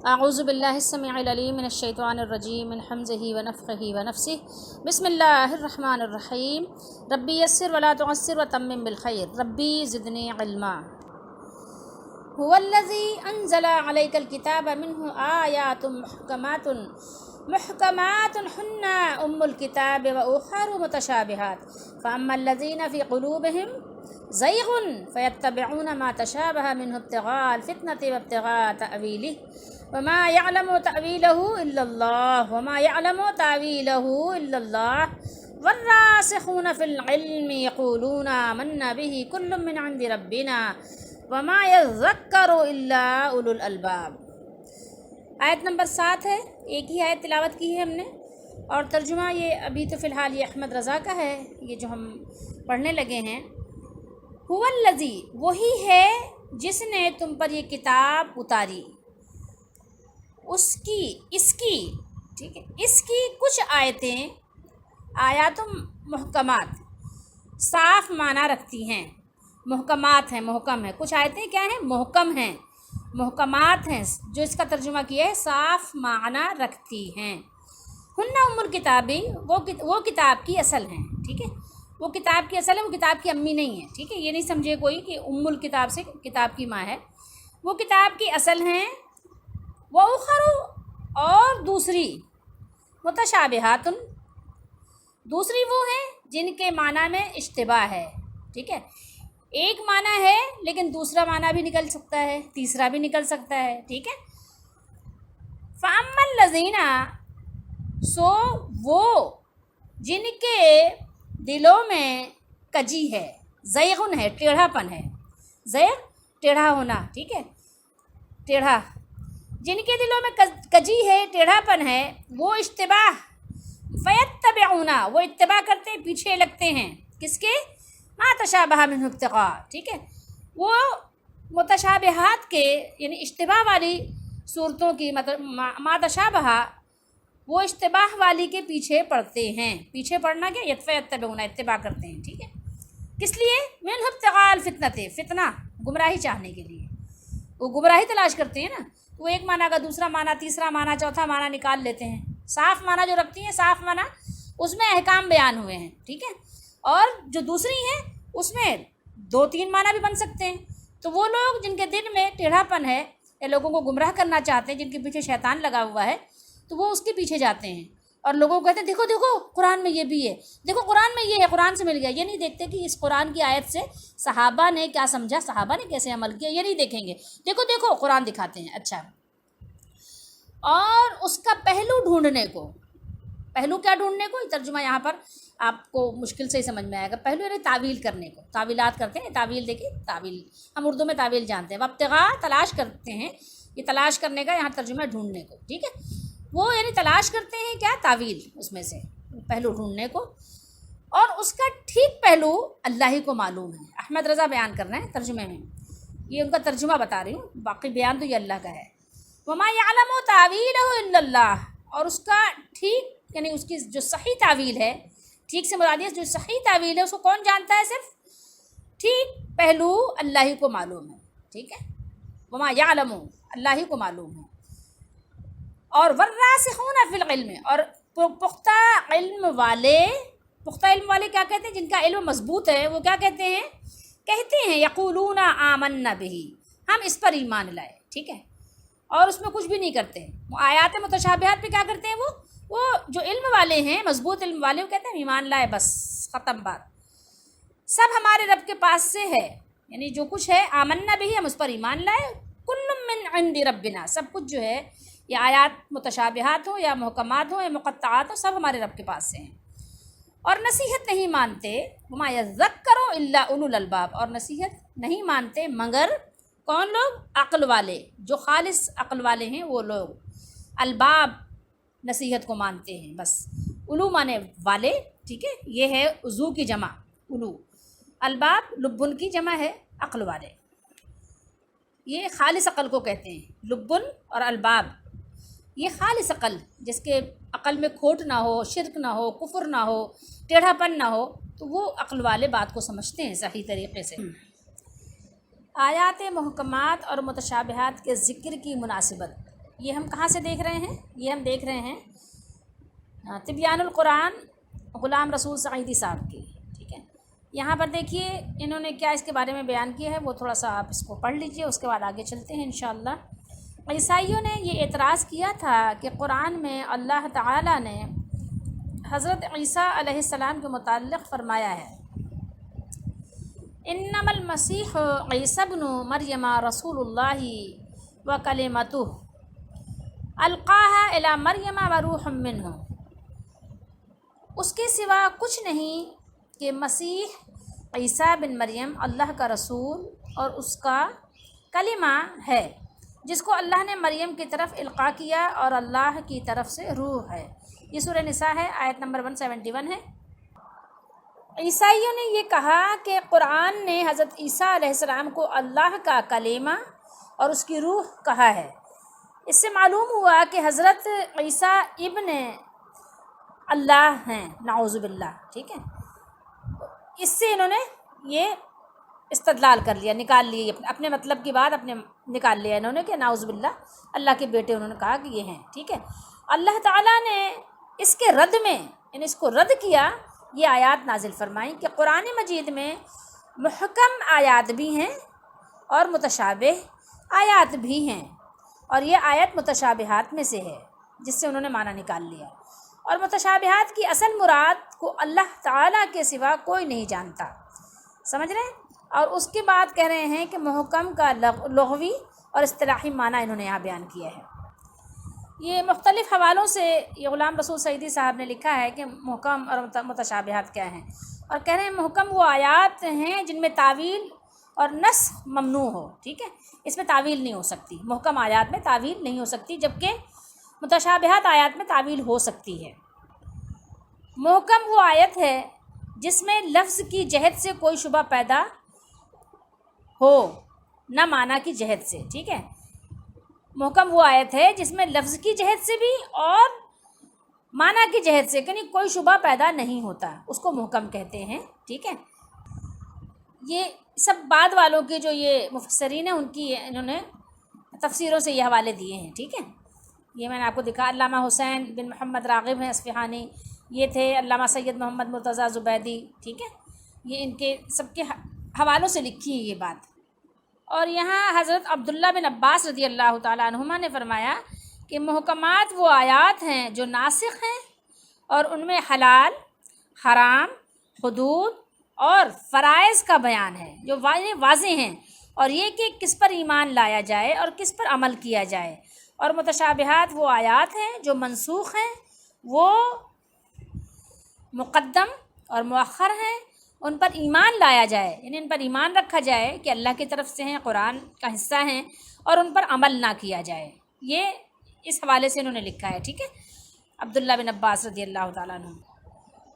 اعوذ باللہ السمیع العلیم من الشیطان الرجیم من حمزہ ونفخہ ونفسہ بسم اللہ الرحمن الرحیم ربی یسر ولا تعسر وتمم بالخیر ربی زدنی علما هو الذی انزل علیک الکتاب منہ آیات محکمات ہن ام الکتاب واخر متشابہات فاما الذین فی قلوبہم زیغ فیتبعون ما تشابہ منہ ابتغاء الفتنة وابتغاء تأویلہ وما يعلم تأويله إلا الله والراسخون في العلم يقولون آمنا به كل من عند ربنا وما يذكر إلا أولو الألباب۔ آیت نمبر 7 ہے، ایک ہی آیت تلاوت کی ہے ہم نے، اور ترجمہ یہ ابھی تو فی الحال یہ احمد رضا کا ہے، یہ جو ہم پڑھنے لگے ہیں۔ هو الذی، وہی ہے جس نے تم پر یہ کتاب اتاری، اس کی ٹھیک ہے، اس کی کچھ آیات محکمات صاف معنی رکھتی ہیں، محکمات ہیں، محکم ہیں، کچھ آیتیں کیا ہیں؟ محکم ہیں، محکمات ہیں، جو اس کا ترجمہ کیا ہے صاف معنی رکھتی ہیں۔ ہن ام الکتابی، وہ کتاب کی اصل ہیں، ٹھیک ہے، وہ کتاب کی اصل ہے، وہ کتاب کی امی نہیں ہے، ٹھیک ہے، یہ نہیں سمجھے کوئی کہ ام الکتاب سے کتاب کی ماں ہے، وہ کتاب کی اصل ہیں۔ وَأُخَرُ، اور دوسری، متشابہات، دوسری وہ ہیں جن کے معنی میں اشتباہ ہے، ٹھیک ہے، ایک معنی ہے لیکن دوسرا معنی بھی نکل سکتا ہے، تیسرا بھی نکل سکتا ہے، ٹھیک ہے۔ فَأَمَّا الَّذِينَ، سو وہ جن کے دلوں میں کجی ہے، زیغن ہے، ٹیڑھا پن ہے، زیغ ٹیڑھا ہونا، ٹھیک ہے، ٹیڑھا، جن کے دلوں میں کجی ہے، ٹیڑھا پن ہے، وہ اشتباہ، فیتبعون، وہ اتباع کرتے ہیں، پیچھے لگتے ہیں، کس کے؟ ما تشابہ منہ ابتغاء، ٹھیک ہے، وہ متشابہات کے یعنی اشتباہ والی صورتوں کی، مطلب ما تشابہ، وہ اشتباہ والی کے پیچھے پڑتے ہیں، پیچھے پڑنا کیا؟ یتبعون، اتباع کرتے ہیں، ٹھیک ہے، کس لیے؟ منہ ابتغاء الفتنة، فتنہ، گمراہی چاہنے کے لیے، وہ گمراہی تلاش کرتے ہیں نا، وہ ایک معنی کا دوسرا معنی، تیسرا معنی، چوتھا معنی نکال لیتے ہیں، صاف معنی جو رکھتی ہیں، صاف معنی اس میں احکام بیان ہوئے ہیں، ٹھیک ہے، اور جو دوسری ہیں اس میں 2-3 معنی بھی بن سکتے ہیں، تو وہ لوگ جن کے دل میں ٹیڑھا پن ہے یا لوگوں کو گمراہ کرنا چاہتے ہیں، جن کے پیچھے شیطان لگا ہوا ہے، تو وہ اس کے پیچھے جاتے ہیں اور لوگوں کو کہتے ہیں دیکھو دیکھو قرآن میں یہ بھی ہے، دیکھو قرآن میں یہ ہے، قرآن سے مل گیا، یہ نہیں دیکھتے کہ اس قرآن کی آیت سے صحابہ نے کیا سمجھا، صحابہ نے کیسے عمل کیا، یہ نہیں دیکھیں گے، دیکھو دیکھو قرآن دکھاتے ہیں، اچھا، اور اس کا پہلو ڈھونڈنے کو، پہلو کیا ڈھونڈنے کو؟ ترجمہ یہاں پر آپ کو مشکل سے ہی سمجھ میں آئے گا، پہلو یعنی تعویل کرنے کو، تعویلات کرتے ہیں، تعویل دیکھیں، تعویل ہم اردو میں تعویل جانتے ہیں، وابتغاء تلاش کرتے ہیں، یہ تلاش کرنے کا یہاں ترجمہ ہے ڈھونڈنے کو، ٹھیک ہے، وہ یعنی تلاش کرتے ہیں کیا؟ تعویل، اس میں سے پہلو ڈھونڈنے کو، اور اس کا ٹھیک پہلو اللہ ہی کو معلوم ہے۔ احمد رضا بیان کر رہے ہیں ترجمے میں، یہ ان کا ترجمہ بتا رہی ہوں، باقی بیان تو یہ اللہ کا ہے۔ وَمَا يَعْلَمُ تَأْوِيلَهُ إِلَّا اللَّهُ، اور اس کا ٹھیک یعنی اس کی جو صحیح تعویل ہے، ٹھیک سے مراد ہے جو صحیح تعویل ہے اس کو کون جانتا ہے؟ صرف ٹھیک پہلو اللہ ہی کو معلوم ہے، ٹھیک ہے، وَمَا يَعْلَمُ، اللہ ہی کو معلوم ہے۔ اور وَالرَّاسِخُونَ فِي الْعِلْمِ، اور پختہ علم والے، پختہ علم والے کیا کہتے ہیں؟ جن کا علم مضبوط ہے، وہ کیا کہتے ہیں؟ کہتے ہیں یقولون آمنا بہ، ہم اس پر ایمان لائے، ٹھیک ہے، اور اس میں کچھ بھی نہیں کرتے، آیات متشابہات پہ کیا کرتے ہیں؟ وہ جو علم والے ہیں، مضبوط علم والے، وہ کہتے ہیں ایمان لائے، بس ختم بات، سب ہمارے رب کے پاس سے ہے، یعنی جو کچھ ہے آمنا بھی، ہم اس پر ایمان لائے، کل من عند ربنا، سب کچھ جو ہے یہ آیات متشابہات ہوں یا محکمات ہوں یا مقطعات ہوں، سب ہمارے رب کے پاس سے ہیں، اور نصیحت نہیں مانتے، وما یذکر الا اولو الالباب، اور نصیحت نہیں مانتے مگر کون لوگ؟ عقل والے، جو خالص عقل والے ہیں وہ لوگ، الباب نصیحت کو مانتے ہیں، بس، اولو مانے والے، ٹھیک ہے، یہ ہے عضو کی جمع، اولو، الباب لبن کی جمع ہے، عقل والے، یہ خالص عقل کو کہتے ہیں، لبن اور الباب، یہ خالص عقل، جس کے عقل میں کھوٹ نہ ہو، شرک نہ ہو، کفر نہ ہو، ٹیڑھا پن نہ ہو، تو وہ عقل والے بات کو سمجھتے ہیں صحیح طریقے سے۔ آیات محکمات اور متشابہات کے ذکر کی مناسبت، یہ ہم کہاں سے دیکھ رہے ہیں؟ یہ ہم دیکھ رہے ہیں تبیان القرآن غلام رسول سعیدی صاحب کی، ٹھیک ہے۔ یہاں پر دیکھیے انہوں نے کیا اس کے بارے میں بیان کیا ہے، وہ تھوڑا سا آپ اس کو پڑھ لیجئے، اس کے بعد آگے چلتے ہیں انشاءاللہ۔ عیسائیوں نے یہ اعتراض کیا تھا کہ قرآن میں اللہ تعالیٰ نے حضرت عیسیٰ علیہ السلام کے متعلق فرمایا ہے انما المسیح عیسی ابن مریم رسول اللہ و کلمتہ القاها الی مریم و روح منہ، اس کے سوا کچھ نہیں کہ مسیح عیسیٰ بن مریم اللہ کا رسول اور اس کا کلمہ ہے جس کو اللہ نے مریم کی طرف القاء کیا اور اللہ کی طرف سے روح ہے۔ یہ سورہ نساء ہے، آیت نمبر 171 ہے۔ عیسائیوں نے یہ کہا کہ قرآن نے حضرت عیسیٰ علیہ السلام کو اللہ کا کلمہ اور اس کی روح کہا ہے۔ اس سے معلوم ہوا کہ حضرت عیسیٰ ابن اللہ ہیں، نعوذ باللہ، ٹھیک ہے۔ اس سے انہوں نے یہ استدلال کر لیا، نکال لیے اپنے مطلب کی بات اپنے نکال لیا انہوں نے کہ نعوذ باللہ اللہ کے بیٹے انہوں نے کہا کہ یہ ہیں، ٹھیک ہے۔ اللہ تعالیٰ نے اس کے رد میں، یعنی اس کو رد کیا، یہ آیات نازل فرمائیں کہ قرآن مجید میں محکم آیات بھی ہیں اور متشابہ آیات بھی ہیں، اور یہ آیت متشابہات میں سے ہے جس سے انہوں نے معنی نکال لیا، اور متشابہات کی اصل مراد کو اللہ تعالیٰ کے سوا کوئی نہیں جانتا، سمجھ رہے ہیں۔ اور اس کے بعد کہہ رہے ہیں کہ محکم کا لغوی اور اصطلاحی معنی انہوں نے یہاں بیان کیا ہے۔ یہ مختلف حوالوں سے یہ غلام رسول سعیدی صاحب نے لکھا ہے کہ محکم اور متشابہات کیا ہیں، اور کہہ رہے ہیں محکم وہ آیات ہیں جن میں تعویل اور نسخ ممنوع ہو، ٹھیک ہے، اس میں تعویل نہیں ہو سکتی، محکم آیات میں تعویل نہیں ہو سکتی، جبکہ متشابہات آیات میں تعویل ہو سکتی ہے۔ محکم وہ آیت ہے جس میں لفظ کی جہت سے کوئی شبہ پیدا ہو، نہ معنی کی جہت سے، ٹھیک ہے۔ محکم وہ آیت ہے جس میں لفظ کی جہت سے بھی اور معنی کی جہت سے یعنی کوئی شبہ پیدا نہیں ہوتا، اس کو محکم کہتے ہیں، ٹھیک ہے۔ یہ سب بعد والوں کے جو یہ مفسرین ہیں ان کی انہوں نے تفسیروں سے یہ حوالے دیے ہیں، ٹھیک ہے۔ یہ میں نے آپ کو دکھا، علامہ حسین بن محمد راغب ہیں اصفہانی، یہ تھے علامہ سید محمد مرتضیٰ زبیدی، ٹھیک ہے۔ یہ ان کے سب کے حوالوں سے لکھی ہے یہ بات۔ اور یہاں حضرت عبداللہ بن عباس رضی اللہ تعالیٰ عنہما نے فرمایا کہ محکمات وہ آیات ہیں جو ناسخ ہیں اور ان میں حلال، حرام، حدود اور فرائض کا بیان ہے جو واضح ہیں، اور یہ کہ کس پر ایمان لایا جائے اور کس پر عمل کیا جائے۔ اور متشابہات وہ آیات ہیں جو منسوخ ہیں، وہ مقدم اور مؤخر ہیں، ان پر ایمان لایا جائے، یعنی ان پر ایمان رکھا جائے کہ اللہ کی طرف سے ہیں، قرآن کا حصہ ہیں، اور ان پر عمل نہ کیا جائے۔ یہ اس حوالے سے انہوں نے لکھا ہے، ٹھیک ہے، عبداللہ بن عباس رضی اللہ تعالیٰ عنہ۔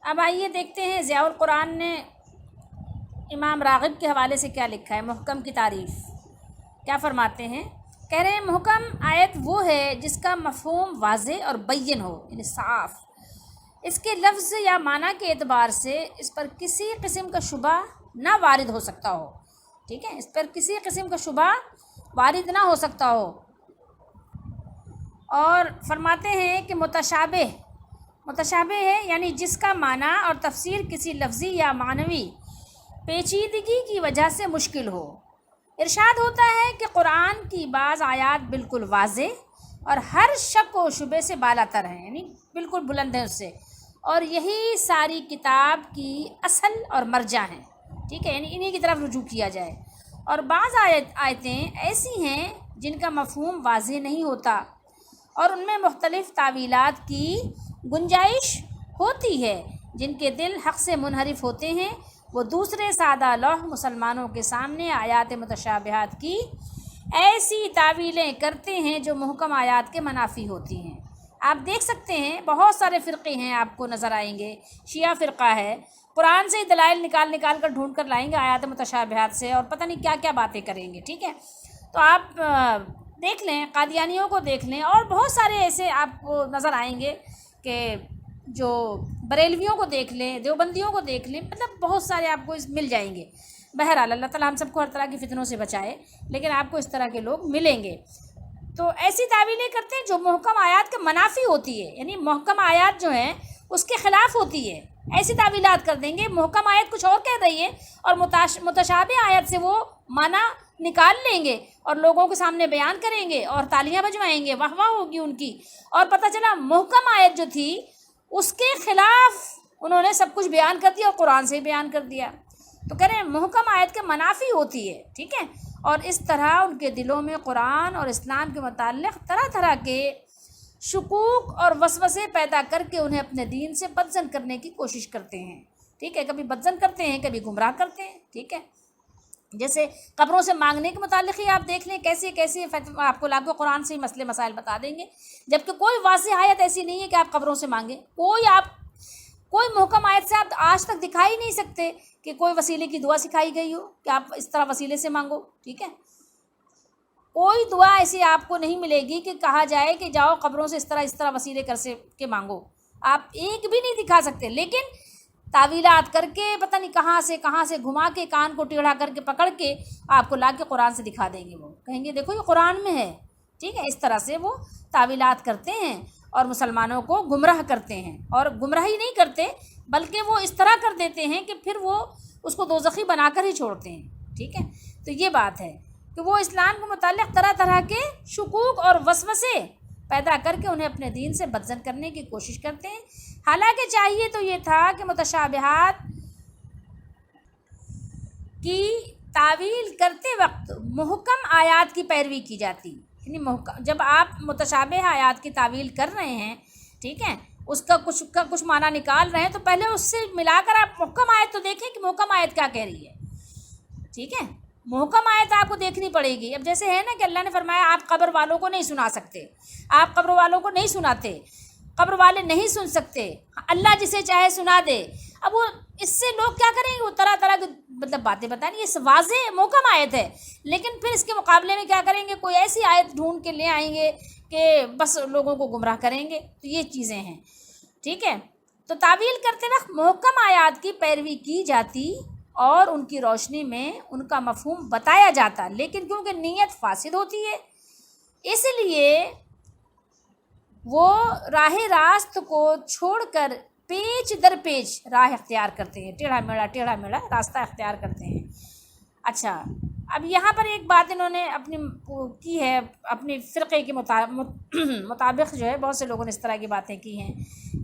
اب آئیے دیکھتے ہیں ضیاء القرآن نے امام راغب کے حوالے سے کیا لکھا ہے، محکم کی تعریف کیا فرماتے ہیں۔ کہہ رہے ہیں محکم آیت وہ ہے جس کا مفہوم واضح اور بین ہو، یعنی صاف، اس کے لفظ یا معنی کے اعتبار سے اس پر کسی قسم کا شبہ نہ وارد ہو سکتا ہو، ٹھیک ہے، اس پر کسی قسم کا شبہ وارد نہ ہو سکتا ہو۔ اور فرماتے ہیں کہ متشابہ ہے یعنی جس کا معنی اور تفسیر کسی لفظی یا معنوی پیچیدگی کی وجہ سے مشکل ہو۔ ارشاد ہوتا ہے کہ قرآن کی بعض آیات بالکل واضح اور ہر شک و شبہ سے بالا تر ہیں، یعنی بالکل بلند ہیں اس سے، اور یہی ساری کتاب کی اصل اور مرجع ہیں، ٹھیک ہے، یعنی انہی کی طرف رجوع کیا جائے۔ اور بعض آیتیں ایسی ہیں جن کا مفہوم واضح نہیں ہوتا اور ان میں مختلف تعویلات کی گنجائش ہوتی ہے، جن کے دل حق سے منحرف ہوتے ہیں، وہ دوسرے سادہ لوح مسلمانوں کے سامنے آیات متشابہات کی ایسی تعویلیں کرتے ہیں جو محکم آیات کے منافی ہوتی ہیں۔ آپ دیکھ سکتے ہیں بہت سارے فرقے ہیں، آپ کو نظر آئیں گے، شیعہ فرقہ ہے، قرآن سے دلائل نکال کر ڈھونڈ کر لائیں گے آیات متشابہات سے، اور پتہ نہیں کیا کیا باتیں کریں گے، ٹھیک ہے۔ تو آپ دیکھ لیں، قادیانیوں کو دیکھ لیں، اور بہت سارے ایسے آپ کو نظر آئیں گے کہ جو بریلویوں کو دیکھ لیں، دیوبندیوں کو دیکھ لیں، مطلب بہت سارے آپ کو مل جائیں گے۔ بہرحال اللہ تعالیٰ ہم سب کو ہر طرح کی فتنوں سے بچائے، لیکن آپ کو اس طرح کے لوگ ملیں گے۔ تو ایسی تعویلیں کرتے ہیں جو محکم آیات کے منافی ہوتی ہے، یعنی محکم آیات جو ہیں اس کے خلاف ہوتی ہے، ایسی تعویلات کر دیں گے۔ محکم آیت کچھ اور کہہ رہی ہے اور متشابہ آیت سے وہ معنی نکال لیں گے اور لوگوں کے سامنے بیان کریں گے اور تالیاں بجوائیں گے، واہ واہ ہوگی ان کی، اور پتہ چلا محکم آیت جو تھی اس کے خلاف انہوں نے سب کچھ بیان کر دیا اور قرآن سے ہی بیان کر دیا۔ تو کہہ رہے ہیں محکم آیت کے منافی ہوتی ہے، ٹھیک ہے، اور اس طرح ان کے دلوں میں قرآن اور اسلام کے متعلق طرح طرح کے شکوک اور وسوسے پیدا کر کے انہیں اپنے دین سے بدزن کرنے کی کوشش کرتے ہیں، ٹھیک ہے، کبھی بدزن کرتے ہیں، کبھی گمراہ کرتے ہیں، ٹھیک ہے۔ جیسے قبروں سے مانگنے کے متعلق ہی آپ دیکھ لیں کیسے کیسے آپ کو لاکھوں قرآن سے ہی مسئلے مسائل بتا دیں گے، جبکہ کوئی واضح آیت ایسی نہیں ہے کہ آپ قبروں سے مانگیں، کوئی محکم آیت سے آپ آج تک دکھا ہی نہیں سکتے کہ کوئی وسیلے کی دعا سکھائی گئی ہو کہ آپ اس طرح وسیلے سے مانگو، ٹھیک ہے۔ کوئی دعا ایسی آپ کو نہیں ملے گی کہ کہا جائے کہ جاؤ قبروں سے اس طرح وسیلے کر سے کے مانگو، آپ ایک بھی نہیں دکھا سکتے، لیکن تعویلات کر کے پتہ نہیں کہاں سے گھما کے کان کو ٹیڑھا کر کے پکڑ کے آپ کو لا کے قرآن سے دکھا دیں گے، وہ کہیں گے دیکھو یہ قرآن میں ہے، ٹھیک ہے۔ اس طرح سے وہ تعویلات کرتے ہیں اور مسلمانوں کو گمراہ کرتے ہیں، اور گمراہی نہیں کرتے بلکہ وہ اس طرح کر دیتے ہیں کہ پھر وہ اس کو دوزخی بنا کر ہی چھوڑتے ہیں، ٹھیک ہے۔ تو یہ بات ہے کہ وہ اسلام کے متعلق طرح طرح کے شکوک اور وسوسے پیدا کر کے انہیں اپنے دین سے بدزن کرنے کی کوشش کرتے ہیں، حالانکہ چاہیے تو یہ تھا کہ متشابہات کی تعویل کرتے وقت محکم آیات کی پیروی کی جاتی، یعنی جب آپ متشابہ آیات کی تعویل کر رہے ہیں، ٹھیک ہے، اس کا کچھ معنی نکال رہے ہیں، تو پہلے اس سے ملا کر آپ محکم آیت تو دیکھیں کہ محکم آیت کیا کہہ رہی ہے، ٹھیک ہے۔ محکم آیت آپ کو دیکھنی پڑے گی۔ اب جیسے ہے نا کہ اللہ نے فرمایا آپ قبر والوں کو نہیں سنا سکتے، آپ قبر والوں کو نہیں سناتے، قبر والے نہیں سن سکتے، اللہ جسے چاہے سنا دے۔ اب وہ اس سے لوگ کیا کریں گے، وہ طرح طرح کی باتیں بتائیں گے، یہ واضح محکم آیت ہے، لیکن پھر اس کے مقابلے میں کیا کریں گے، کوئی ایسی آیت ڈھونڈ کے لے آئیں گے کہ بس لوگوں کو گمراہ کریں گے۔ تو یہ چیزیں ہیں، ٹھیک ہے۔ تو تعویل کرتے وقت محکم آیات کی پیروی کی جاتی اور ان کی روشنی میں ان کا مفہوم بتایا جاتا، لیکن کیونکہ نیت فاسد ہوتی ہے اس لیے وہ راہ راست کو چھوڑ کر پیچ در پیچ راہ اختیار کرتے ہیں، ٹیڑھا میڑا راستہ اختیار کرتے ہیں۔ اچھا، اب یہاں پر ایک بات انہوں نے اپنی کی ہے، اپنی فرقے کے مطابق جو ہے بہت سے لوگوں نے اس طرح کی باتیں کی ہیں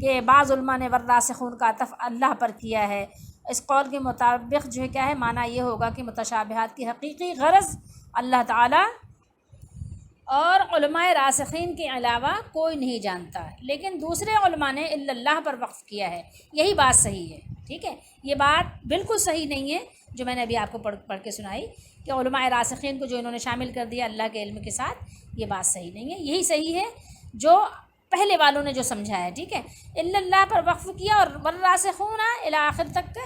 کہ بعض علماء نے والراسخون کا عطف اللہ پر کیا ہے۔ اس قول کے مطابق جو ہے کیا ہے، معنی یہ ہوگا کہ متشابہات کی حقیقی غرض اللہ تعالیٰ اور علماء راسخین کے علاوہ کوئی نہیں جانتا، لیکن دوسرے علماء نے الا اللہ پر وقف کیا ہے۔ یہی بات صحیح ہے، ٹھیک ہے، یہ بات بالکل صحیح نہیں ہے جو میں نے ابھی آپ کو پڑھ کے سنائی کہ علماء راسخین کو جو انہوں نے شامل کر دیا اللہ کے علم کے ساتھ، یہ بات صحیح نہیں ہے۔ یہی صحیح ہے جو پہلے والوں نے جو سمجھا ہے، ٹھیک ہے، الا اللہ پر وقف کیا اور والراسخون الی آخر تک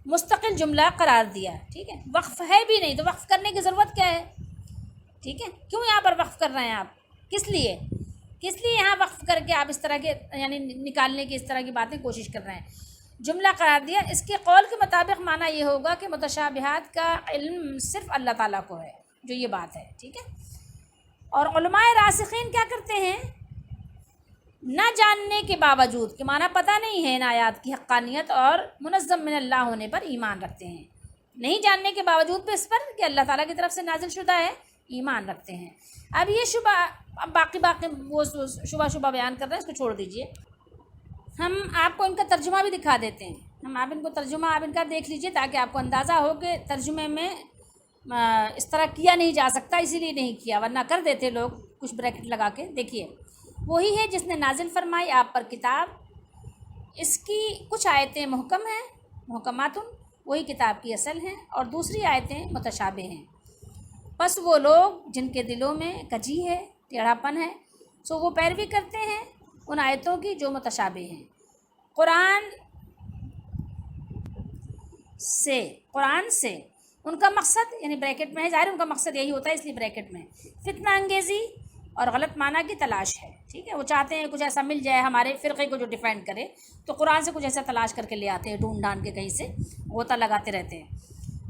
مستقل جملہ قرار دیا، ٹھیک ہے۔ وقف ہے بھی نہیں تو وقف کرنے کی ضرورت کیا ہے، ٹھیک ہے، کیوں یہاں پر وقف کر رہے ہیں آپ، کس لیے یہاں وقف کر کے آپ اس طرح کے یعنی نکالنے کی اس طرح کی باتیں کوشش کر رہے ہیں، جملہ قرار دیا۔ اس کے قول کے مطابق معنی یہ ہوگا کہ متشابہات کا علم صرف اللہ تعالیٰ کو ہے، جو یہ بات ہے، ٹھیک ہے۔ اور علماء راسخین کیا کرتے ہیں، نہ جاننے کے باوجود کہ معنی پتہ نہیں ہے ان آیات کی حقانیت اور منزم من اللہ ہونے پر ایمان رکھتے ہیں، نہیں جاننے کے باوجود بھی اس پر کہ اللہ تعالیٰ کی طرف سے نازل شدہ ہے ایمان رکھتے ہیں۔ اب یہ شبہ، اب باقی وہ شبہ بیان کر رہے ہیں، اس کو چھوڑ دیجئے، ہم آپ کو ان کا ترجمہ بھی دکھا دیتے ہیں، آپ ان کو ترجمہ آپ ان کا دیکھ لیجئے تاکہ آپ کو اندازہ ہو کہ ترجمے میں اس طرح کیا نہیں جا سکتا، اسی لیے نہیں کیا، ورنہ کر دیتے لوگ کچھ بریکٹ لگا کے۔ دیکھیے، وہی ہے جس نے نازل فرمائی آپ پر کتاب، اس کی کچھ آیتیں محکم ہیں، محکمات، وہی کتاب کی اصل ہیں، اور دوسری آیتیں متشابہ ہیں۔ بس وہ لوگ جن کے دلوں میں کجی ہے، ٹیڑھا پن ہے، سو وہ پیروی کرتے ہیں ان آیتوں کی جو متشابہ ہیں۔ قرآن سے ان کا مقصد، یعنی بریکٹ میں ہے، ظاہر ان کا مقصد یہی ہوتا ہے اس لیے بریکٹ میں، فتنہ انگیزی اور غلط معنی کی تلاش ہے، ٹھیک ہے۔ وہ چاہتے ہیں کچھ ایسا مل جائے ہمارے فرقے کو جو ڈیفینڈ کرے، تو قرآن سے کچھ ایسا تلاش کر کے لے آتے ہیں، ڈھونڈ ڈھانڈ کے کہیں سے غوطہ لگاتے رہتے ہیں،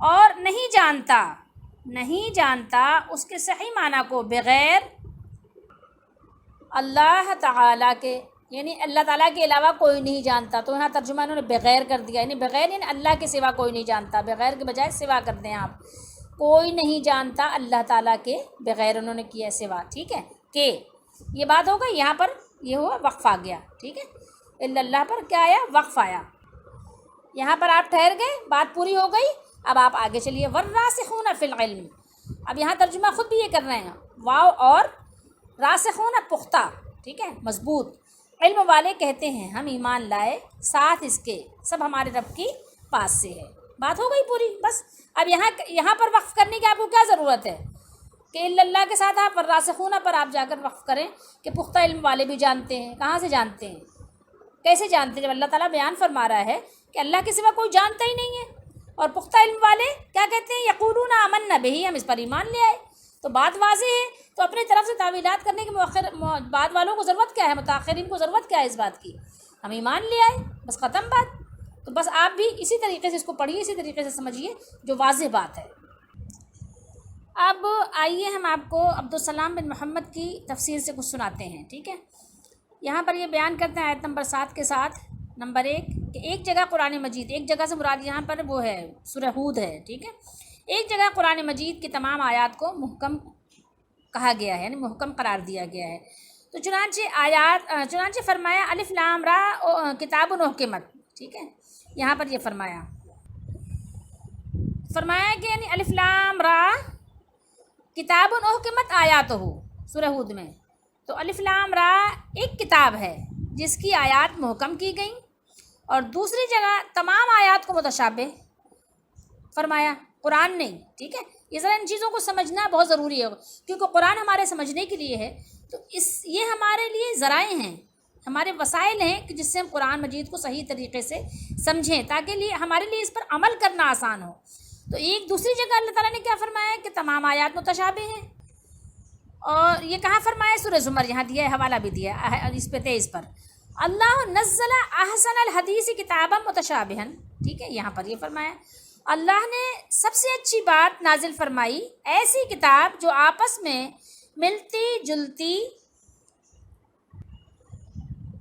اور نہیں جانتا اس کے صحیح معنی کو بغیر اللہ تعالیٰ کے یعنی اللہ تعالیٰ کے علاوہ کوئی نہیں جانتا، تو یہاں ترجمہ انہوں نے بغیر کر دیا، یعنی بغیر یعنی اللہ کے سوا کوئی نہیں جانتا، بغیر کے بجائے سوا کر دیں آپ، کوئی نہیں جانتا اللہ تعالیٰ کے بغیر، انہوں نے کیا سوا، ٹھیک ہے، کہ یہ بات ہو گئی، یہاں پر یہ ہوا وقف آ گیا، ٹھیک ہے، اللہ پر کیا آیا؟ وقف آیا، یہاں پر آپ ٹھہر گئے، بات پوری ہو گئی، اب آپ آگے چلیے، والراسخون فی العلم، اب یہاں ترجمہ خود بھی یہ کر رہے ہیں، واو اور راسخون پختہ، ٹھیک ہے، مضبوط، علم والے کہتے ہیں ہم ایمان لائے، ساتھ اس کے سب ہمارے رب کی پاس سے ہے، بات ہو گئی پوری، بس اب یہاں پر وقف کرنے کی آپ کو کیا ضرورت ہے کہ اللہ کے ساتھ آپ راسخون پر آپ جا کر وقف کریں کہ پختہ علم والے بھی جانتے ہیں، کہاں سے جانتے ہیں، کیسے جانتے ہیں؟ جب اللہ تعالیٰ بیان فرما رہا ہے کہ اللہ کے سوا کوئی جانتا ہی نہیں ہے، اور پختہ علم والے کیا کہتے ہیں؟ یقولون آمنا بہ، ہم اس پر ایمان لے آئے، تو بات واضح ہے، تو اپنی طرف سے تعویلات کرنے کے بعد والوں کو ضرورت کیا ہے، متاخرین کو ضرورت کیا ہے اس بات کی؟ ہم ایمان لے آئے، بس ختم بات، تو بس آپ بھی اسی طریقے سے اس کو پڑھیے، اسی طریقے سے سمجھیے جو واضح بات ہے۔ اب آئیے ہم آپ کو عبدالسلام بن محمد کی تفسیر سے کچھ سناتے ہیں، ٹھیک ہے، یہاں پر یہ بیان کرتے ہیں آیت نمبر 7 کے ساتھ، نمبر 1 کہ ایک جگہ قرآن مجید، ایک جگہ سے مراد یہاں پر وہ ہے سورہ ہود ہے، ٹھیک ہے، ایک جگہ قرآن مجید کی تمام آیات کو محکم کہا گیا ہے، یعنی محکم قرار دیا گیا ہے، تو چنانچہ فرمایا الف لام را کتاب احکمت، ٹھیک ہے، یہاں پر یہ فرمایا کہ یعنی الف لام را کتاب احکمت آیات ہو سورہ ہود میں، تو الف لام را ایک کتاب ہے جس کی آیات محکم کی گئیں، اور دوسری جگہ تمام آیات کو متشابہ فرمایا، قرآن نہیں، ٹھیک ہے، یہ ذرا ان چیزوں کو سمجھنا بہت ضروری ہے، کیونکہ قرآن ہمارے سمجھنے کے لیے ہے، تو یہ ہمارے لیے ذرائع ہیں، ہمارے وسائل ہیں کہ جس سے ہم قرآن مجید کو صحیح طریقے سے سمجھیں، تاکہ ہمارے لیے اس پر عمل کرنا آسان ہو، تو ایک دوسری جگہ اللہ تعالیٰ نے کیا فرمایا کہ تمام آیات متشابہ ہیں، اور یہ کہاں فرمایا؟ سورہ زمر، یہاں دیا ہے، حوالہ بھی دیا ہے اس پہ 23 پر، اللہ نزل احسن الحدیث کتابا متشابہا، ٹھیک ہے، یہاں پر یہ فرمایا اللہ نے سب سے اچھی بات نازل فرمائی ایسی کتاب جو آپس میں ملتی جلتی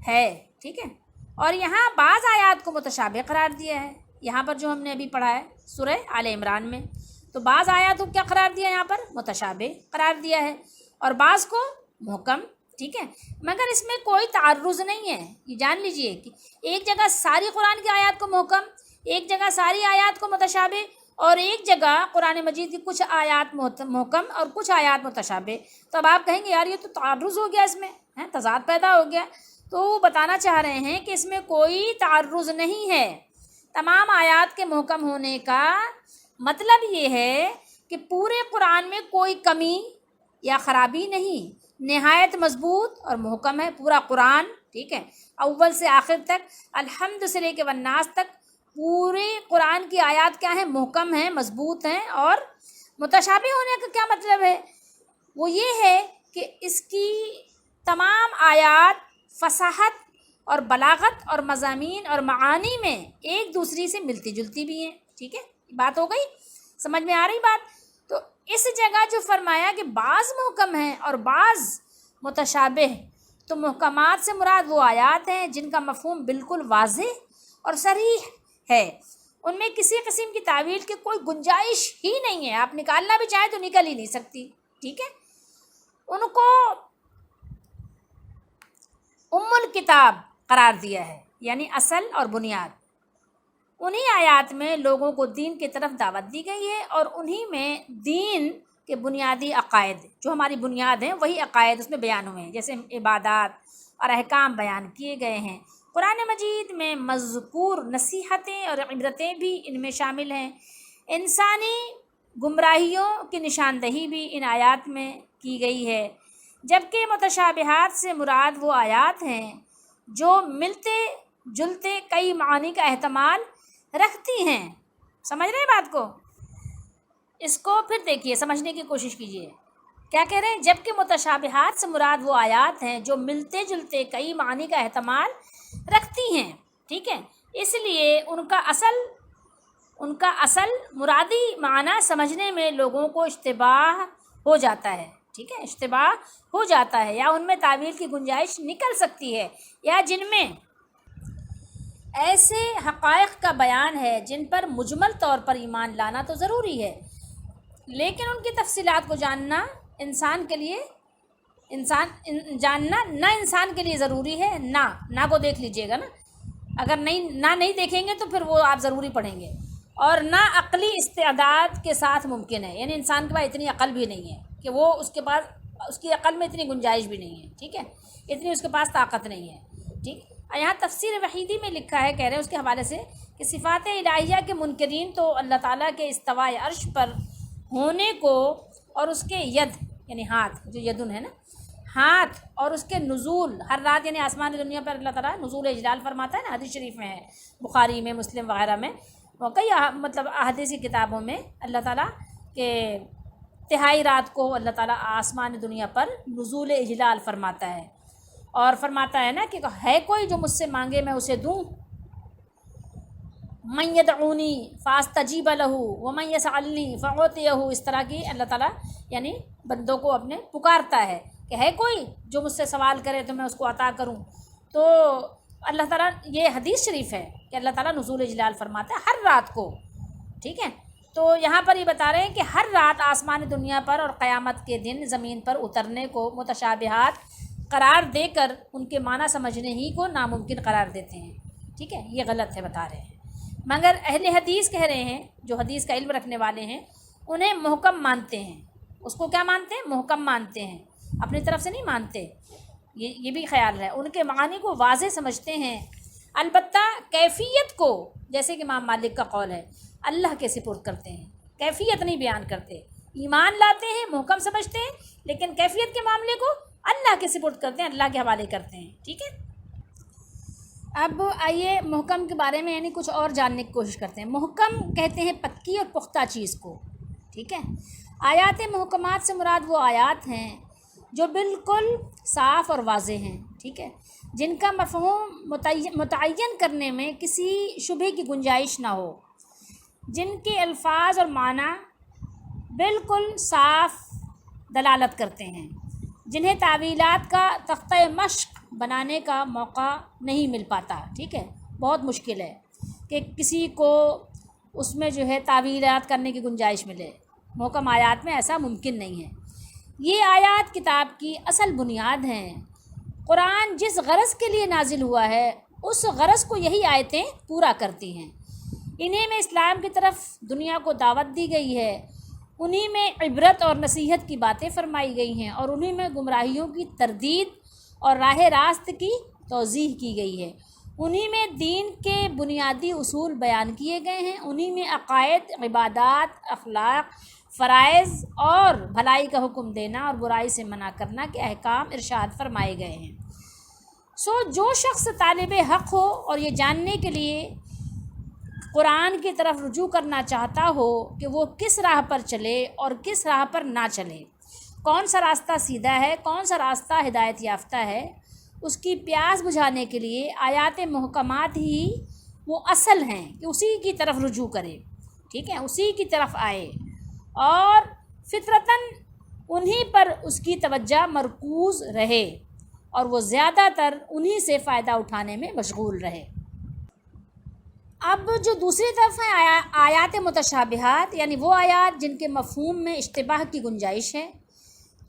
ہے، ٹھیک ہے، اور یہاں بعض آیات کو متشابہ قرار دیا ہے، یہاں پر جو ہم نے ابھی پڑھا ہے سورہ آل عمران میں، تو بعض آیات کو کیا قرار دیا ہے؟ یہاں پر متشابہ قرار دیا ہے، اور بعض کو محکم، ٹھیک ہے، مگر اس میں کوئی تعرض نہیں ہے، یہ جان لیجئے کہ ایک جگہ ساری قرآن کی آیات کو محکم، ایک جگہ ساری آیات کو متشابہ، اور ایک جگہ قرآن مجید کی کچھ آیات محکم اور کچھ آیات متشابہ، تو اب آپ کہیں گے یار یہ تو تعرض ہو گیا، اس میں تضاد پیدا ہو گیا، تو وہ بتانا چاہ رہے ہیں کہ اس میں کوئی تعرض نہیں ہے، تمام آیات کے محکم ہونے کا مطلب یہ ہے کہ پورے قرآن میں کوئی کمی یا خرابی نہیں، نہایت مضبوط اور محکم ہے پورا قرآن، ٹھیک ہے، اول سے آخر تک، الحمد سے لے کے والناس تک، پورے قرآن کی آیات کیا ہیں؟ محکم ہیں، مضبوط ہیں، اور متشابہ ہونے کا کیا مطلب ہے؟ وہ یہ ہے کہ اس کی تمام آیات فصاحت اور بلاغت اور مضامین اور معانی میں ایک دوسری سے ملتی جلتی بھی ہیں، ٹھیک ہے، بات ہو گئی، سمجھ میں آ رہی بات؟ تو اس جگہ جو فرمایا کہ بعض محکم ہیں اور بعض متشابہ، تو محکمات سے مراد وہ آیات ہیں جن کا مفہوم بالکل واضح اور صریح ہے، ان میں کسی قسم کی تعویل کی کوئی گنجائش ہی نہیں ہے، آپ نکالنا بھی چاہیں تو نکل ہی نہیں سکتی، ٹھیک ہے، ان کو ام الکتاب قرار دیا ہے، یعنی اصل اور بنیاد، انہی آیات میں لوگوں کو دین کی طرف دعوت دی گئی ہے، اور انہی میں دین کے بنیادی عقائد جو ہماری بنیاد ہیں وہی عقائد اس میں بیان ہوئے ہیں، جیسے عبادات اور احکام بیان کیے گئے ہیں، قرآن مجید میں مذکور نصیحتیں اور عبرتیں بھی ان میں شامل ہیں، انسانی گمراہیوں کی نشاندہی بھی ان آیات میں کی گئی ہے، جبکہ متشابہات سے مراد وہ آیات ہیں جو ملتے جلتے کئی معانی کا احتمال رکھتی ہیں، سمجھ رہے ہیں بات کو؟ اس کو پھر دیکھیے، سمجھنے کی کوشش کیجیے، کیا کہہ رہے ہیں؟ جبکہ متشابہات سے مراد وہ آیات ہیں جو ملتے جلتے کئی معانی کا احتمال رکھتی ہیں، ٹھیک ہے، اس لیے ان کا اصل مرادی معنی سمجھنے میں لوگوں کو اشتباہ ہو جاتا ہے، ٹھیک ہے، اشتباہ ہو جاتا ہے، یا ان میں تعویل کی گنجائش نکل سکتی ہے، یا جن میں ایسے حقائق کا بیان ہے جن پر مجمل طور پر ایمان لانا تو ضروری ہے، لیکن ان کی تفصیلات کو جاننا انسان کے لیے جاننا نہ انسان کے لیے ضروری ہے، نہ کو دیکھ لیجئے گا نا، اگر نہیں دیکھیں گے تو پھر وہ آپ ضروری پڑھیں گے، اور نہ عقلی استعداد کے ساتھ ممکن ہے، یعنی انسان کے پاس اتنی عقل بھی نہیں ہے کہ وہ اس کے پاس، اس کی عقل میں اتنی گنجائش بھی نہیں ہے، ٹھیک ہے، اتنی اس کے پاس طاقت نہیں ہے، ٹھیک۔ یہاں تفسیر وحیدی میں لکھا ہے، کہہ رہے ہیں اس کے حوالے سے کہ صفات الہیہ کے منکرین تو اللہ تعالیٰ کے استواء عرش پر ہونے کو اور اس کے ید یعنی ہاتھ، جو یدن ہے نا، ہاتھ اور اس کے نزول ہر رات، یعنی آسمان دنیا پر اللہ تعالیٰ نزول اجلال فرماتا ہے نا، حدیث شریف میں ہے، بخاری میں، مسلم وغیرہ میں، اور کئی مطلب احادیثی کتابوں میں اللہ تعالیٰ کے تہائی رات کو اللہ تعالیٰ آسمان دنیا پر نزول اجلال فرماتا ہے، اور فرماتا ہے نا کہ ہے کوئی جو مجھ سے مانگے میں اسے دوں، من یدعونی فاستجیب لہ ومن یسألنی فاعطیہ، اس طرح کی اللہ تعالیٰ یعنی بندوں کو اپنے پکارتا ہے کہ ہے کوئی جو مجھ سے سوال کرے تو میں اس کو عطا کروں۔ تو اللہ تعالیٰ، یہ حدیث شریف ہے کہ اللہ تعالیٰ نزول اجلال فرماتا ہے ہر رات کو، ٹھیک ہے۔ تو یہاں پر یہ بتا رہے ہیں کہ ہر رات آسمان دنیا پر اور قیامت کے دن زمین پر اترنے کو متشابہات قرار دے کر ان کے معنی سمجھنے ہی کو ناممکن قرار دیتے ہیں، ٹھیک ہے، یہ غلط ہے بتا رہے ہیں۔ مگر اہل حدیث کہہ رہے ہیں، جو حدیث کا علم رکھنے والے ہیں، انہیں محکم مانتے ہیں، اس کو کیا مانتے ہیں؟ محکم مانتے ہیں، اپنی طرف سے نہیں مانتے، یہ بھی خیال ہے، ان کے معانی کو واضح سمجھتے ہیں، البتہ کیفیت کو، جیسے کہ امام مالک کا قول ہے، اللہ کے سپرد کرتے ہیں، کیفیت نہیں بیان کرتے، ایمان لاتے ہیں، محکم سمجھتے ہیں، لیکن کیفیت کے معاملے کو اللہ کے سپرد کرتے ہیں، اللہ کے حوالے کرتے ہیں، ٹھیک ہے۔ اب آئیے محکم کے بارے میں یعنی کچھ اور جاننے کی کوشش کرتے ہیں۔ محکم کہتے ہیں پکی اور پختہ چیز کو، ٹھیک ہے۔ آیات محکمات سے مراد وہ آیات ہیں جو بالکل صاف اور واضح ہیں، ٹھیک ہے، جن کا مفہوم متعین کرنے میں کسی شبہے کی گنجائش نہ ہو، جن کے الفاظ اور معنی بالکل صاف دلالت کرتے ہیں، جنہیں تعویلات کا تختہ مشق بنانے کا موقع نہیں مل پاتا، ٹھیک ہے، بہت مشکل ہے کہ کسی کو اس میں جو ہے تعویلات کرنے کی گنجائش ملے، محکم آیات میں ایسا ممکن نہیں ہے۔ یہ آیات کتاب کی اصل بنیاد ہیں، قرآن جس غرض کے لیے نازل ہوا ہے اس غرض کو یہی آیتیں پورا کرتی ہیں، انہیں میں اسلام کی طرف دنیا کو دعوت دی گئی ہے، انہی میں عبرت اور نصیحت کی باتیں فرمائی گئی ہیں، اور انہی میں گمراہیوں کی تردید اور راہ راست کی توضیح کی گئی ہے، انہی میں دین کے بنیادی اصول بیان کیے گئے ہیں، انہی میں عقائد، عبادات، اخلاق، فرائض اور بھلائی کا حکم دینا اور برائی سے منع کرنا کے احکام ارشاد فرمائے گئے ہیں۔ جو شخص طالب حق ہو اور یہ جاننے کے لیے قرآن کی طرف رجوع کرنا چاہتا ہو کہ وہ کس راہ پر چلے اور کس راہ پر نہ چلے، کون سا راستہ سیدھا ہے، کون سا راستہ ہدایت یافتہ ہے، اس کی پیاس بجھانے کے لیے آیات محکمات ہی وہ اصل ہیں کہ اسی کی طرف رجوع کرے، ٹھیک ہے، اسی کی طرف آئے اور فطرتاً انہی پر اس کی توجہ مرکوز رہے اور وہ زیادہ تر انہی سے فائدہ اٹھانے میں مشغول رہے۔ اب جو دوسری طرف ہیں آیات متشابہات، یعنی وہ آیات جن کے مفہوم میں اشتباہ کی گنجائش ہے،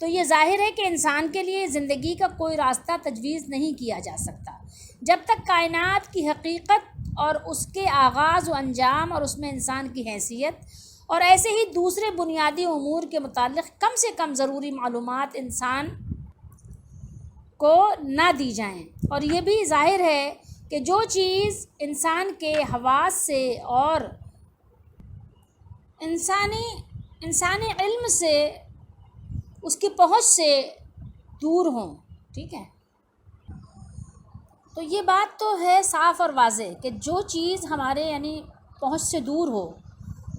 تو یہ ظاہر ہے کہ انسان کے لیے زندگی کا کوئی راستہ تجویز نہیں کیا جا سکتا جب تک کائنات کی حقیقت اور اس کے آغاز و انجام اور اس میں انسان کی حیثیت اور ایسے ہی دوسرے بنیادی امور کے متعلق کم سے کم ضروری معلومات انسان کو نہ دی جائیں، اور یہ بھی ظاہر ہے کہ جو چیز انسان کے حواس سے اور انسانی علم سے اس کی پہنچ سے دور ہوں، ٹھیک ہے، تو یہ بات تو ہے صاف اور واضح کہ جو چیز ہمارے یعنی پہنچ سے دور ہو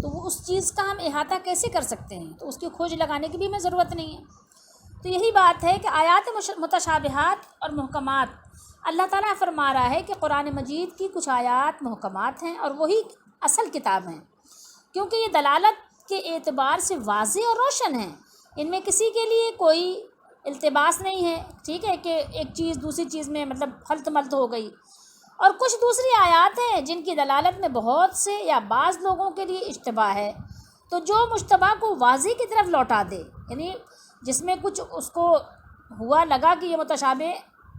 تو وہ اس چیز کا ہم احاطہ کیسے کر سکتے ہیں، تو اس کی کھوج لگانے کی بھی ہمیں ضرورت نہیں ہے۔ تو یہی بات ہے کہ آیات متشابہات اور محکمات، اللہ تعالیٰ فرما رہا ہے کہ قرآن مجید کی کچھ آیات محکمات ہیں اور وہی اصل کتاب ہیں، کیونکہ یہ دلالت کے اعتبار سے واضح اور روشن ہیں، ان میں کسی کے لیے کوئی التباس نہیں ہے، ٹھیک ہے، کہ ایک چیز دوسری چیز میں مطلب خلط ملط ہو گئی۔ اور کچھ دوسری آیات ہیں جن کی دلالت میں بہت سے یا بعض لوگوں کے لیے اشتباہ ہے، تو جو مشتبہ کو واضح کی طرف لوٹا دے، یعنی جس میں کچھ اس کو ہوا لگا کہ یہ متشابہ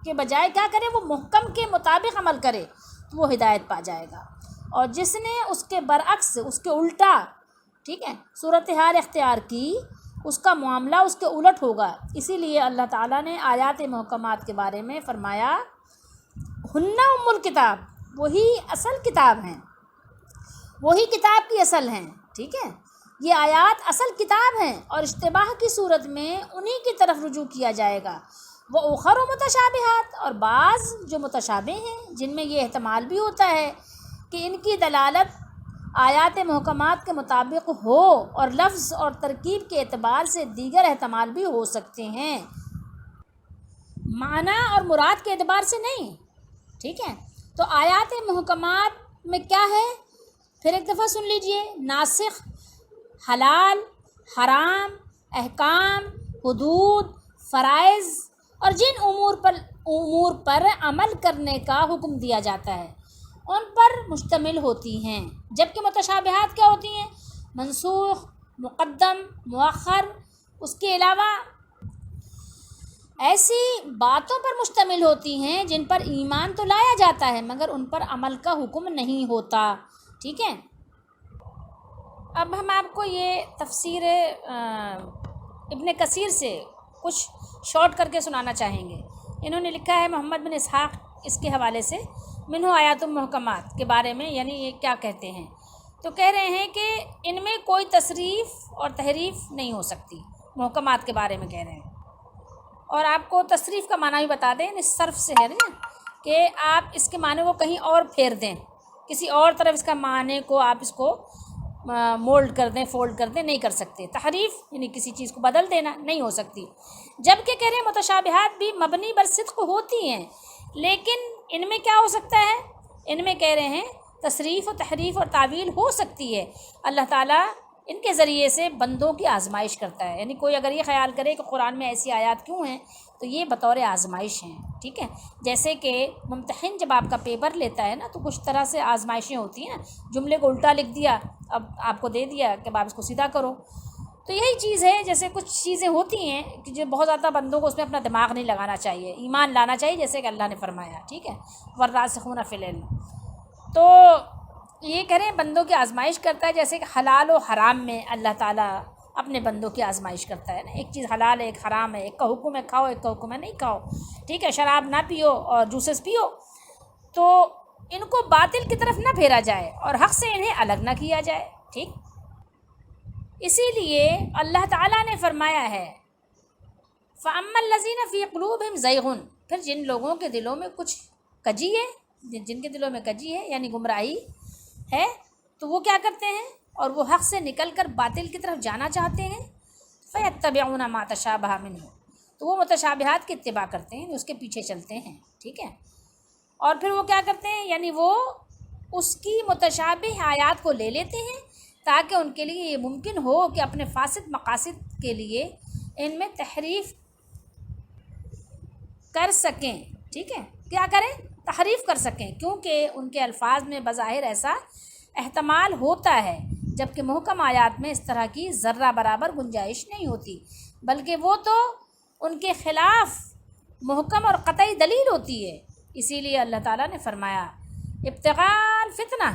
کے بجائے کیا کرے، وہ محکم کے مطابق عمل کرے، تو وہ ہدایت پا جائے گا۔ اور جس نے اس کے برعکس، اس کے الٹا، ٹھیک ہے، صورتحال اختیار کی، اس کا معاملہ اس کے الٹ ہوگا۔ اسی لیے اللہ تعالیٰ نے آیات محکمات کے بارے میں فرمایا ہن ام الکتاب، وہی اصل کتاب ہیں، وہی کتاب کی اصل ہیں، ٹھیک ہے، یہ آیات اصل کتاب ہیں، اور اشتباہ کی صورت میں انہی کی طرف رجوع کیا جائے گا۔ وہ اخر متشابہات، اور بعض جو متشابہ ہیں جن میں یہ احتمال بھی ہوتا ہے کہ ان کی دلالت آیات محکمات کے مطابق ہو، اور لفظ اور ترکیب کے اعتبار سے دیگر احتمال بھی ہو سکتے ہیں، معنی اور مراد کے اعتبار سے نہیں، ٹھیک ہے۔ تو آیات محکمات میں کیا ہے، پھر ایک دفعہ سن لیجئے، ناسخ، حلال، حرام، احکام، حدود، فرائض، اور جن امور پر عمل کرنے کا حکم دیا جاتا ہے ان پر مشتمل ہوتی ہیں، جبکہ متشابہات کیا ہوتی ہیں، منسوخ، مقدم، مؤخر، اس کے علاوہ ایسی باتوں پر مشتمل ہوتی ہیں جن پر ایمان تو لایا جاتا ہے مگر ان پر عمل کا حکم نہیں ہوتا، ٹھیک ہے۔ اب ہم آپ کو یہ تفسیر ابن کثیر سے کچھ شارٹ کر کے سنانا چاہیں گے۔ انہوں نے لکھا ہے محمد بن اسحاق اس کے حوالے سے منہ آیات محکمات کے بارے میں، یعنی یہ کیا کہتے ہیں، تو کہہ رہے ہیں کہ ان میں کوئی تصریف اور تحریف نہیں ہو سکتی، محکمات کے بارے میں کہہ رہے ہیں۔ اور آپ کو تصریف کا معنی بھی بتا دیں، اس صرف سے ہے نا کہ آپ اس کے معنی کو کہیں اور پھیر دیں، کسی اور طرف اس کا معنی کو آپ اس کو مولڈ کر دیں، فولڈ کر دیں، نہیں کر سکتے۔ تحریف یعنی کسی چیز کو بدل دینا نہیں ہو سکتی۔ جبکہ کہہ رہے ہیں متشابہات بھی مبنی بر صدق ہوتی ہیں، لیکن ان میں کیا ہو سکتا ہے، ان میں کہہ رہے ہیں تصریف و تحریف اور تعویل ہو سکتی ہے۔ اللہ تعالیٰ ان کے ذریعے سے بندوں کی آزمائش کرتا ہے، یعنی کوئی اگر یہ خیال کرے کہ قرآن میں ایسی آیات کیوں ہیں، تو یہ بطور آزمائش ہیں، ٹھیک ہے۔ جیسے کہ ممتحن جب آپ کا پیپر لیتا ہے نا تو کچھ طرح سے آزمائشیں ہوتی ہیں نا، جملے کو الٹا لکھ دیا، اب آپ کو دے دیا کہ آپ اس کو سیدھا کرو، تو یہی چیز ہے۔ جیسے کچھ چیزیں ہوتی ہیں کہ جو بہت زیادہ بندوں کو اس میں اپنا دماغ نہیں لگانا چاہیے، ایمان لانا چاہیے، جیسے کہ اللہ نے فرمایا، ٹھیک ہے، والراسخون فی العلم۔ تو یہ کہہ رہے ہیں بندوں کی آزمائش کرتا ہے، جیسے کہ حلال و حرام میں اللہ تعالیٰ اپنے بندوں کی آزمائش کرتا ہے نا، ایک چیز حلال ہے، ایک حرام ہے، ایک کا حکم ہے کھاؤ، ایک کا حکم ہے نہیں کھاؤ، ٹھیک ہے، شراب نہ پیو اور جوسز پیو، تو ان کو باطل کی طرف نہ پھیرا جائے اور حق سے انہیں الگ نہ کیا جائے، ٹھیک۔ اسی لیے اللہ تعالیٰ نے فرمایا ہے فَأَمَّا الَّذِينَ فِي قُلُوبِهِمْ زَيْغٌ، پھر جن لوگوں کے دلوں میں کچھ کجی ہے، جن کے دلوں میں کجی ہے یعنی گمراہی ہے، تو وہ کیا کرتے ہیں اور وہ حق سے نکل کر باطل کی طرف جانا چاہتے ہیں، فَيَتَّبِعُونَ مَا تَشَابَهَ مِنْهُ، تو وہ متشابہات کی اتباع کرتے ہیں، اس کے پیچھے چلتے ہیں، ٹھیک ہے۔ اور پھر وہ کیا کرتے ہیں، یعنی وہ اس کی متشابہ آیات کو لے لیتے ہیں تاکہ ان کے لیے یہ ممکن ہو کہ اپنے فاسد مقاصد کے لیے ان میں تحریف کر سکیں، ٹھیک ہے، کیا کریں، تحریف کر سکیں، کیونکہ ان کے الفاظ میں بظاہر ایسا احتمال ہوتا ہے، جبکہ محکم آیات میں اس طرح کی ذرہ برابر گنجائش نہیں ہوتی، بلکہ وہ تو ان کے خلاف محکم اور قطعی دلیل ہوتی ہے۔ اسی لیے اللہ تعالیٰ نے فرمایا ابتغاء الفتنہ،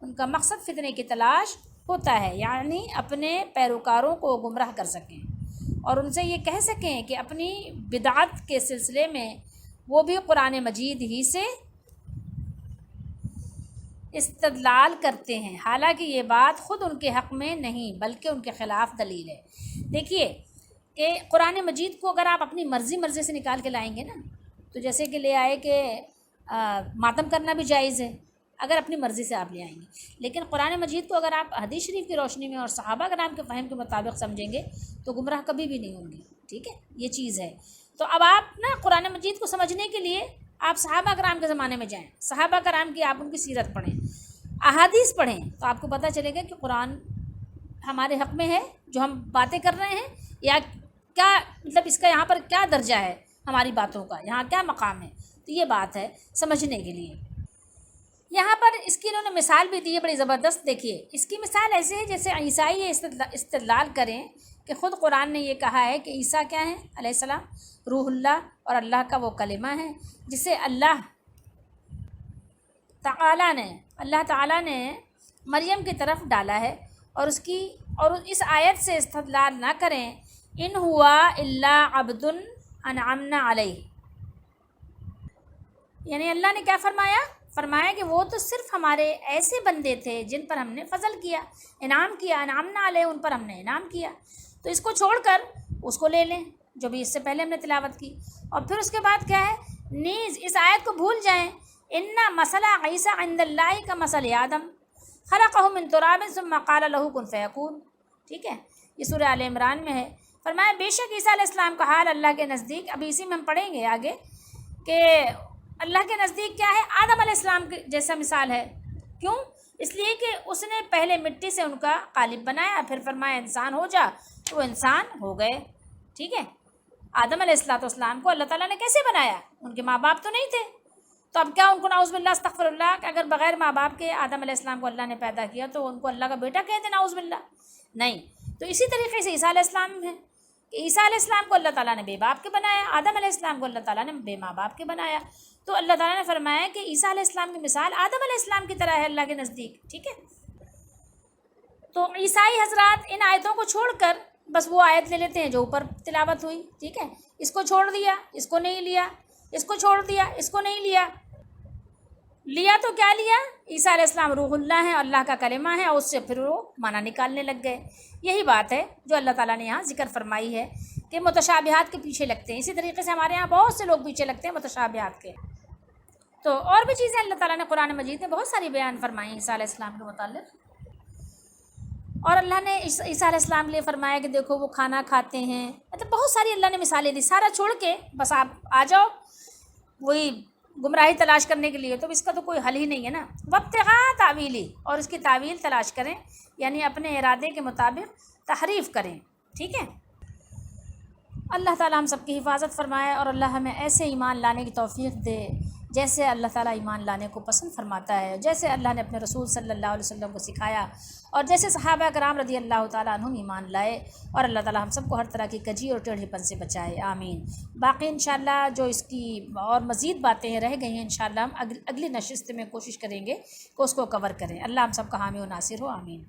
ان کا مقصد فتنے کی تلاش ہوتا ہے، یعنی اپنے پیروکاروں کو گمراہ کر سکیں اور ان سے یہ کہہ سکیں کہ اپنی بدعت کے سلسلے میں وہ بھی قرآن مجید ہی سے استدلال کرتے ہیں، حالانکہ یہ بات خود ان کے حق میں نہیں بلکہ ان کے خلاف دلیل ہے۔ دیکھیے کہ قرآن مجید کو اگر آپ اپنی مرضی سے نکال کے لائیں گے نا، تو جیسے کہ لے آئے کہ ماتم کرنا بھی جائز ہے اگر اپنی مرضی سے آپ لے آئیں گے، لیکن قرآن مجید کو اگر آپ حدیث شریف کی روشنی میں اور صحابہ کرام کے فہم کے مطابق سمجھیں گے تو گمراہ کبھی بھی نہیں ہوں گے، ٹھیک ہے، یہ چیز ہے۔ تو اب آپ نا قرآن مجید کو سمجھنے کے لیے آپ صحابہ کرام کے زمانے میں جائیں، صحابہ کرام کی آپ ان کی سیرت پڑھیں، احادیث پڑھیں، تو آپ کو پتہ چلے گا کہ قرآن ہمارے حق میں ہے جو ہم باتیں کر رہے ہیں، یا کیا مطلب اس کا یہاں پر کیا درجہ ہے، ہماری باتوں کا یہاں کیا مقام ہے. تو یہ بات ہے سمجھنے کے لیے. یہاں پر اس کی انہوں نے مثال بھی دی ہے بڑی زبردست. دیکھیے اس کی مثال ایسے ہے جیسے عیسائی یہ استدلال کریں کہ خود قرآن نے یہ کہا ہے کہ عیسیٰ کیا ہیں علیہ السلام، روح اللہ اور اللہ کا وہ کلمہ ہے جسے اللہ تعالیٰ نے مریم کی طرف ڈالا ہے. اور اس آیت سے استدلال نہ کریں ان ہوا الا عبد انعمنا علیہ، یعنی اللہ نے کیا فرمایا کہ وہ تو صرف ہمارے ایسے بندے تھے جن پر ہم نے فضل کیا، انعام کیا، انعامنا علیہ، ان پر ہم نے انعام کیا. تو اس کو چھوڑ کر اس کو لے لیں جو بھی اس سے پہلے ہم نے تلاوت کی. اور پھر اس کے بعد کیا ہے، نیز اس آیت کو بھول جائیں. انا مثل عیسیٰ عند اللہ کا مثل آدم خلقہ من تراب ثم قال له کن فیکون. ٹھیک ہے، یہ سورہ آل عمران میں ہے. فرمایا بے شک عیسیٰ علیہ السلام کا حال اللہ کے نزدیک، ابھی اسی میں ہم پڑھیں گے آگے کہ اللہ کے نزدیک کیا ہے، آدم علیہ السلام کے جیسا مثال ہے. کیوں؟ اس لیے کہ اس نے پہلے مٹی سے ان کا قالب بنایا، پھر فرمایا انسان ہو جا، تو وہ انسان ہو گئے. ٹھیک ہے، آدم علیہ السلام کو اللہ تعالیٰ نے کیسے بنایا؟ ان کے ماں باپ تو نہیں تھے، تو اب کیا ان کو نعوذ باللہ استغفر اللہ کہ اگر بغیر ماں باپ کے آدم علیہ السلام کو اللہ نے پیدا کیا تو ان کو اللہ کا بیٹا کہتے نعوذ باللہ؟ نہیں. تو اسی طریقے سے عیسیٰ علیہ السلام ہے کہ عیسیٰ علیہ السلام کو اللہ تعالیٰ نے بے باپ کے بنایا، آدم علیہ السلام کو اللہ تعالیٰ نے بے ماں باپ کے بنایا. تو اللہ تعالیٰ نے فرمایا کہ عیسیٰ علیہ السلام کی مثال آدم علیہ السلام کی طرح ہے اللہ کے نزدیک. ٹھیک ہے، تو عیسائی حضرات ان آیتوں کو چھوڑ کر بس وہ آیت لے لیتے ہیں جو اوپر تلاوت ہوئی. ٹھیک ہے، اس کو چھوڑ دیا، اس کو نہیں لیا، اس کو چھوڑ دیا، اس کو نہیں لیا تو کیا لیا؟ عیسیٰ علیہ السلام روح اللہ ہے، اللہ کا کلمہ ہے، اور اس سے پھر وہ معنی نکالنے لگ گئے. یہی بات ہے جو اللہ تعالیٰ نے یہاں ذکر فرمائی ہے کہ متشابہات کے پیچھے لگتے ہیں. اسی طریقے سے ہمارے یہاں بہت سے لوگ پیچھے لگتے ہیں متشابہات کے. تو اور بھی چیزیں اللہ تعالیٰ نے قرآن مجید میں بہت ساری بیان فرمائی ہیں عیسیٰ علیہ السلام کے متعلق. اور اللہ نے عیسیٰ علیہ السلام کے لیے فرمایا کہ دیکھو وہ کھانا کھاتے ہیں، مطلب بہت ساری اللہ نے مثالیں دی. سارا چھوڑ کے بس آپ آ جاؤ وہی گمراہی تلاش کرنے کے لیے، تو اس کا تو کوئی حل ہی نہیں ہے نا. وابتغاء تعویلی، اور اس کی تعویل تلاش کریں، یعنی اپنے ارادے کے مطابق تحریف کریں. ٹھیک ہے، اللہ تعالیٰ ہم سب کی حفاظت فرمائے اور اللہ ہمیں ایسے ایمان لانے کی توفیق دے جیسے اللہ تعالیٰ ایمان لانے کو پسند فرماتا ہے، جیسے اللہ نے اپنے رسول صلی اللہ علیہ وسلم کو سکھایا، اور جیسے صحابہ کرام رضی اللہ تعالیٰ عنہم ایمان لائے. اور اللہ تعالیٰ ہم سب کو ہر طرح کی کجی اور ٹیڑھے پن سے بچائے، آمین. باقی انشاءاللہ جو اس کی اور مزید باتیں رہ گئی ہیں انشاءاللہ ہم اگلی نشست میں کوشش کریں گے کہ اس کو کور کریں. اللہ ہم سب کا حامی و ناصر ہو، آمین.